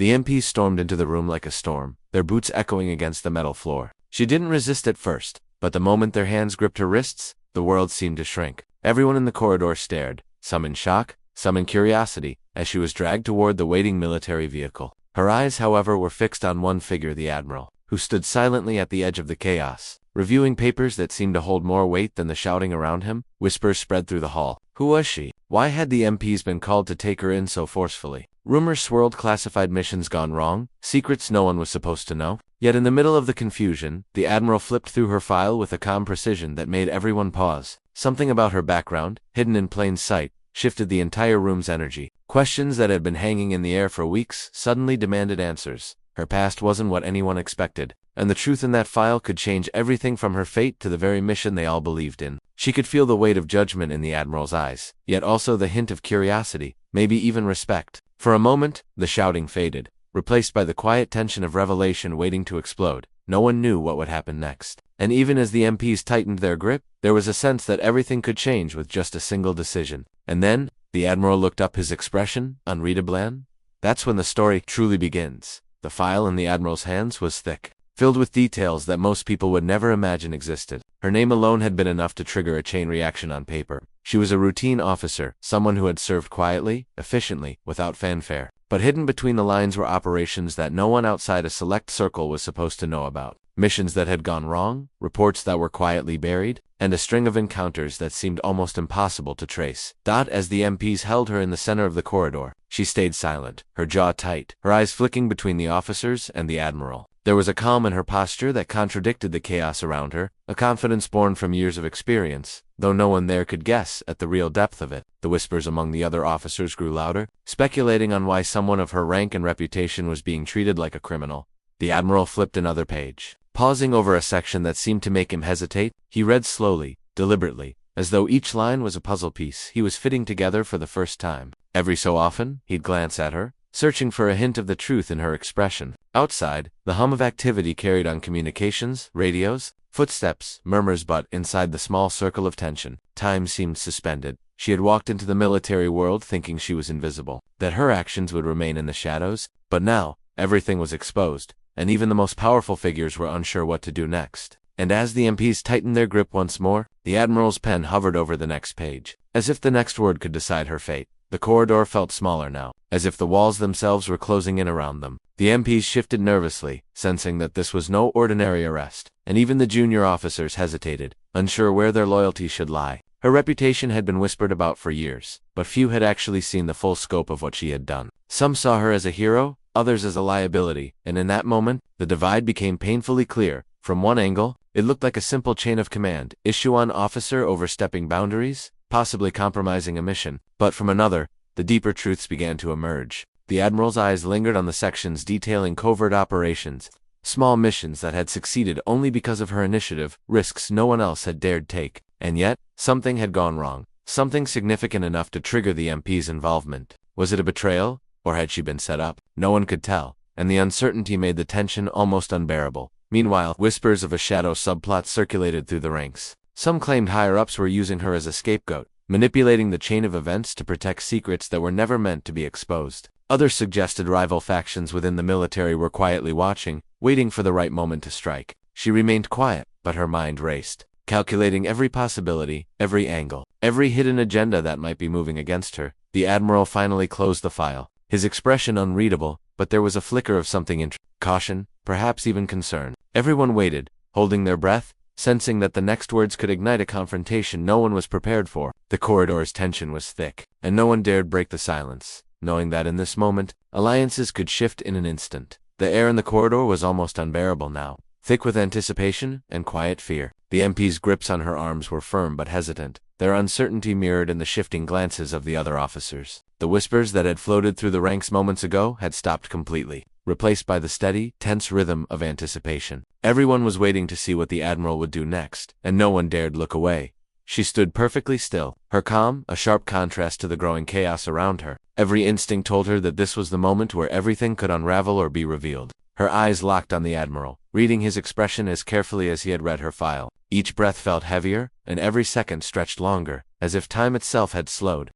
The MPs stormed into the room like a storm, their boots echoing against the metal floor. She didn't resist at first, but the moment their hands gripped her wrists, the world seemed to shrink. Everyone in the corridor stared, some in shock, some in curiosity, as she was dragged toward the waiting military vehicle. Her eyes, however, were fixed on one figure, the Admiral, who stood silently at the edge of the chaos, reviewing papers that seemed to hold more weight than the shouting around him. Whispers spread through the hall. Who was she? Why had the MPs been called to take her in so forcefully? Rumors swirled, classified missions gone wrong, secrets no one was supposed to know. Yet in the middle of the confusion, the Admiral flipped through her file with a calm precision that made everyone pause. Something about her background, hidden in plain sight, shifted the entire room's energy. Questions that had been hanging in the air for weeks suddenly demanded answers. Her past wasn't what anyone expected, and the truth in that file could change everything from her fate to the very mission they all believed in. She could feel the weight of judgment in the Admiral's eyes, yet also the hint of curiosity, maybe even respect. For a moment, the shouting faded, replaced by the quiet tension of revelation waiting to explode. No one knew what would happen next. And even as the MPs tightened their grip, there was a sense that everything could change with just a single decision. And then, the Admiral looked up, his expression unreadable. That's when the story truly begins. The file in the Admiral's hands was thick, filled with details that most people would never imagine existed. Her name alone had been enough to trigger a chain reaction on paper. She was a routine officer, someone who had served quietly, efficiently, without fanfare. But hidden between the lines were operations that no one outside a select circle was supposed to know about. Missions that had gone wrong, reports that were quietly buried, and a string of encounters that seemed almost impossible to trace. As the MPs held her in the center of the corridor, she stayed silent, her jaw tight, her eyes flicking between the officers and the Admiral. There was a calm in her posture that contradicted the chaos around her, a confidence born from years of experience, though no one there could guess at the real depth of it. The whispers among the other officers grew louder, speculating on why someone of her rank and reputation was being treated like a criminal. The Admiral flipped another page. Pausing over a section that seemed to make him hesitate, he read slowly, deliberately, as though each line was a puzzle piece he was fitting together for the first time. Every so often, he'd glance at her, searching for a hint of the truth in her expression. Outside, the hum of activity carried on communications, radios, footsteps, murmurs, but inside the small circle of tension, time seemed suspended. She had walked into the military world thinking she was invisible, that her actions would remain in the shadows, but now, everything was exposed, and even the most powerful figures were unsure what to do next. And as the MPs tightened their grip once more, the Admiral's pen hovered over the next page, as if the next word could decide her fate. The corridor felt smaller now, as if the walls themselves were closing in around them. The MPs shifted nervously, sensing that this was no ordinary arrest, and even the junior officers hesitated, unsure where their loyalty should lie. Her reputation had been whispered about for years, but few had actually seen the full scope of what she had done. Some saw her as a hero, others as a liability, and in that moment, the divide became painfully clear. From one angle, it looked like a simple chain of command, issue one officer overstepping boundaries, possibly compromising a mission, but from another, the deeper truths began to emerge. The Admiral's eyes lingered on the sections detailing covert operations, small missions that had succeeded only because of her initiative, risks no one else had dared take. And yet, something had gone wrong, something significant enough to trigger the MP's involvement. Was it a betrayal, or had she been set up? No one could tell, and the uncertainty made the tension almost unbearable. Meanwhile, whispers of a shadow subplot circulated through the ranks. Some claimed higher-ups were using her as a scapegoat, manipulating the chain of events to protect secrets that were never meant to be exposed. Others suggested rival factions within the military were quietly watching, waiting for the right moment to strike. She remained quiet, but her mind raced, calculating every possibility, every angle, every hidden agenda that might be moving against her. The Admiral finally closed the file, his expression unreadable, but there was a flicker of something caution, perhaps even concern. Everyone waited, holding their breath, sensing that the next words could ignite a confrontation no one was prepared for. The corridor's tension was thick, and no one dared break the silence, knowing that in this moment, alliances could shift in an instant. The air in the corridor was almost unbearable now, thick with anticipation and quiet fear. The MP's grips on her arms were firm but hesitant, their uncertainty mirrored in the shifting glances of the other officers. The whispers that had floated through the ranks moments ago had stopped completely, replaced by the steady, tense rhythm of anticipation. Everyone was waiting to see what the Admiral would do next, and no one dared look away. She stood perfectly still, her calm a sharp contrast to the growing chaos around her. Every instinct told her that this was the moment where everything could unravel or be revealed. Her eyes locked on the Admiral, reading his expression as carefully as he had read her file. Each breath felt heavier, and every second stretched longer, as if time itself had slowed.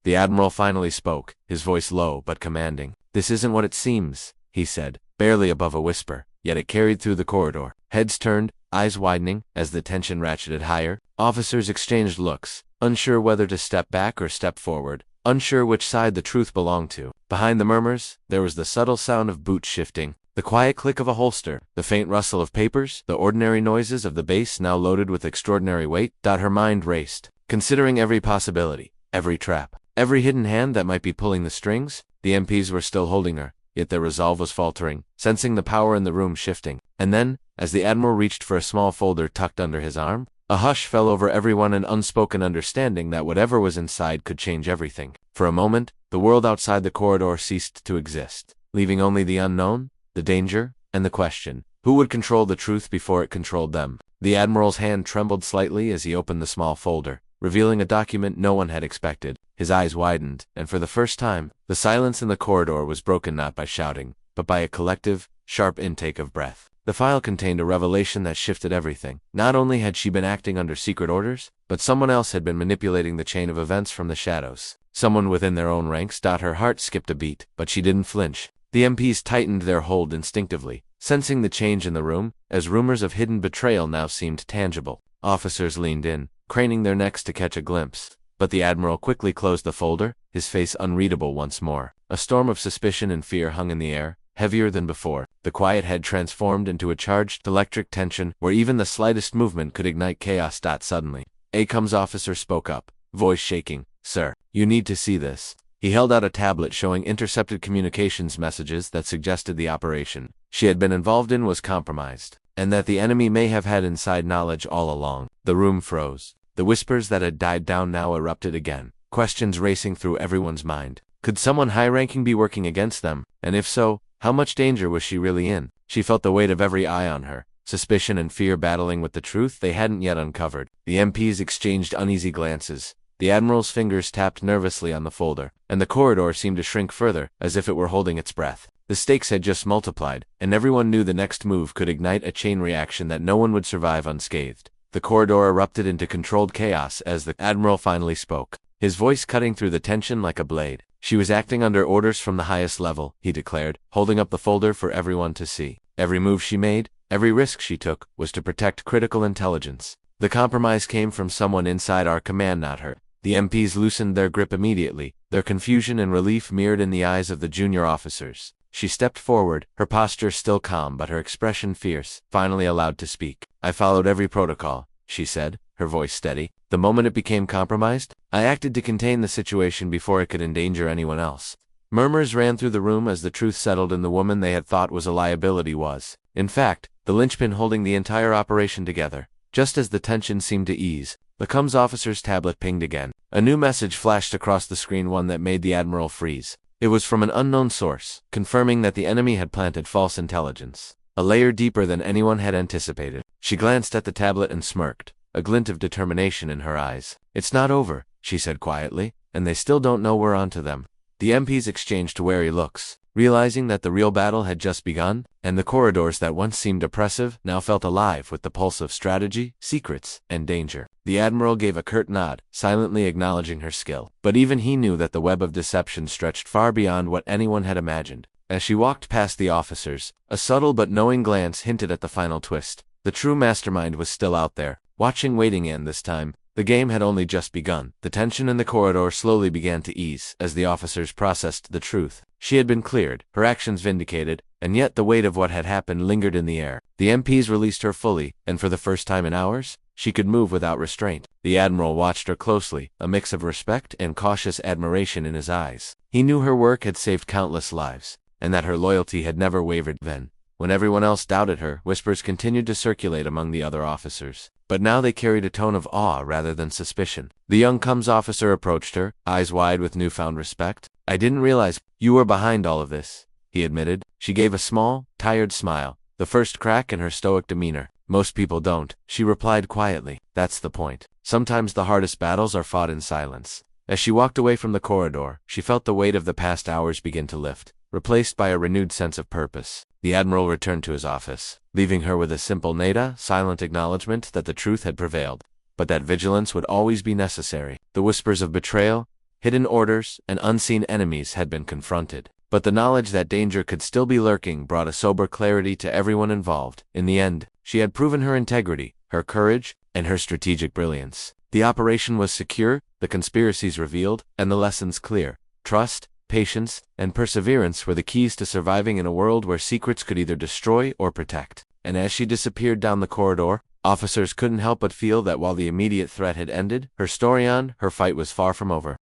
The Admiral finally spoke, his voice low but commanding. "This isn't what it seems," he said, barely above a whisper, yet it carried through the corridor. Heads turned, eyes widening, as the tension ratcheted higher. Officers exchanged looks, unsure whether to step back or step forward, unsure which side the truth belonged to. Behind the murmurs, there was the subtle sound of boots shifting, the quiet click of a holster, the faint rustle of papers, the ordinary noises of the base now loaded with extraordinary weight. Her mind raced, considering every possibility, every trap, every hidden hand that might be pulling the strings. The MPs were still holding her, yet their resolve was faltering, sensing the power in the room shifting. And then, as the Admiral reached for a small folder tucked under his arm, a hush fell over everyone, an unspoken understanding that whatever was inside could change everything. For a moment, the world outside the corridor ceased to exist, leaving only the unknown, the danger, and the question: who would control the truth before it controlled them? The Admiral's hand trembled slightly as he opened the small folder, revealing a document no one had expected. His eyes widened, and for the first time, the silence in the corridor was broken not by shouting, but by a collective, sharp intake of breath. The file contained a revelation that shifted everything. Not only had she been acting under secret orders, but someone else had been manipulating the chain of events from the shadows. Someone within their own ranks. Her heart skipped a beat, but she didn't flinch. The MPs tightened their hold instinctively, sensing the change in the room, as rumors of hidden betrayal now seemed tangible. Officers leaned in, craning their necks to catch a glimpse, but the Admiral quickly closed the folder, his face unreadable once more. A storm of suspicion and fear hung in the air, heavier than before. The quiet had transformed into a charged electric tension where even the slightest movement could ignite chaos. Suddenly, a comms officer spoke up, voice shaking. "Sir, you need to see this." He held out a tablet showing intercepted communications messages that suggested the operation she had been involved in was compromised, and that the enemy may have had inside knowledge all along. The room froze. The whispers that had died down now erupted again, questions racing through everyone's mind. Could someone high-ranking be working against them? And if so, how much danger was she really in? She felt the weight of every eye on her, suspicion and fear battling with the truth they hadn't yet uncovered. The MPs exchanged uneasy glances. The Admiral's fingers tapped nervously on the folder, and the corridor seemed to shrink further, as if it were holding its breath. The stakes had just multiplied, and everyone knew the next move could ignite a chain reaction that no one would survive unscathed. The corridor erupted into controlled chaos as the Admiral finally spoke, his voice cutting through the tension like a blade. "She was acting under orders from the highest level," he declared, holding up the folder for everyone to see. "Every move she made, every risk she took, was to protect critical intelligence. The compromise came from someone inside our command, not her." The MPs loosened their grip immediately, their confusion and relief mirrored in the eyes of the junior officers. She stepped forward, her posture still calm but her expression fierce, finally allowed to speak. "I followed every protocol," she said, her voice steady. "The moment it became compromised, I acted to contain the situation before it could endanger anyone else." Murmurs ran through the room as the truth settled in the woman they had thought was a liability was, in fact, the linchpin holding the entire operation together. Just as the tension seemed to ease, the comms officer's tablet pinged again. A new message flashed across the screen, one that made the Admiral freeze. It was from an unknown source, confirming that the enemy had planted false intelligence, a layer deeper than anyone had anticipated. She glanced at the tablet and smirked, a glint of determination in her eyes. "It's not over," she said quietly, "and they still don't know we're onto them." The MPs exchanged wary looks, realizing that the real battle had just begun, and the corridors that once seemed oppressive now felt alive with the pulse of strategy, secrets, and danger. The Admiral gave a curt nod, silently acknowledging her skill, but even he knew that the web of deception stretched far beyond what anyone had imagined. As she walked past the officers, a subtle but knowing glance hinted at the final twist. The true mastermind was still out there, watching, waiting, and this time, the game had only just begun. The tension in the corridor slowly began to ease as the officers processed the truth. She had been cleared, her actions vindicated, and yet the weight of what had happened lingered in the air. The MPs released her fully, and for the first time in hours, she could move without restraint. The Admiral watched her closely, a mix of respect and cautious admiration in his eyes. He knew her work had saved countless lives, and that her loyalty had never wavered. Then, when everyone else doubted her, whispers continued to circulate among the other officers, but now they carried a tone of awe rather than suspicion. The young comms officer approached her, eyes wide with newfound respect. "I didn't realize you were behind all of this," he admitted. She gave a small, tired smile, the first crack in her stoic demeanor. "Most people don't," she replied quietly. "That's the point. Sometimes the hardest battles are fought in silence." As she walked away from the corridor, she felt the weight of the past hours begin to lift, replaced by a renewed sense of purpose. The Admiral returned to his office, leaving her with a simple nada, silent acknowledgement that the truth had prevailed, but that vigilance would always be necessary. The whispers of betrayal, hidden orders, and unseen enemies had been confronted, But the knowledge that danger could still be lurking brought a sober clarity to everyone involved. In the end, she had proven her integrity, her courage, and her strategic brilliance. The operation was secure, the conspiracies revealed, and the lessons clear. Trust, patience, and perseverance were the keys to surviving in a world where secrets could either destroy or protect. And as she disappeared down the corridor, officers couldn't help but feel that while the immediate threat had ended, her fight was far from over.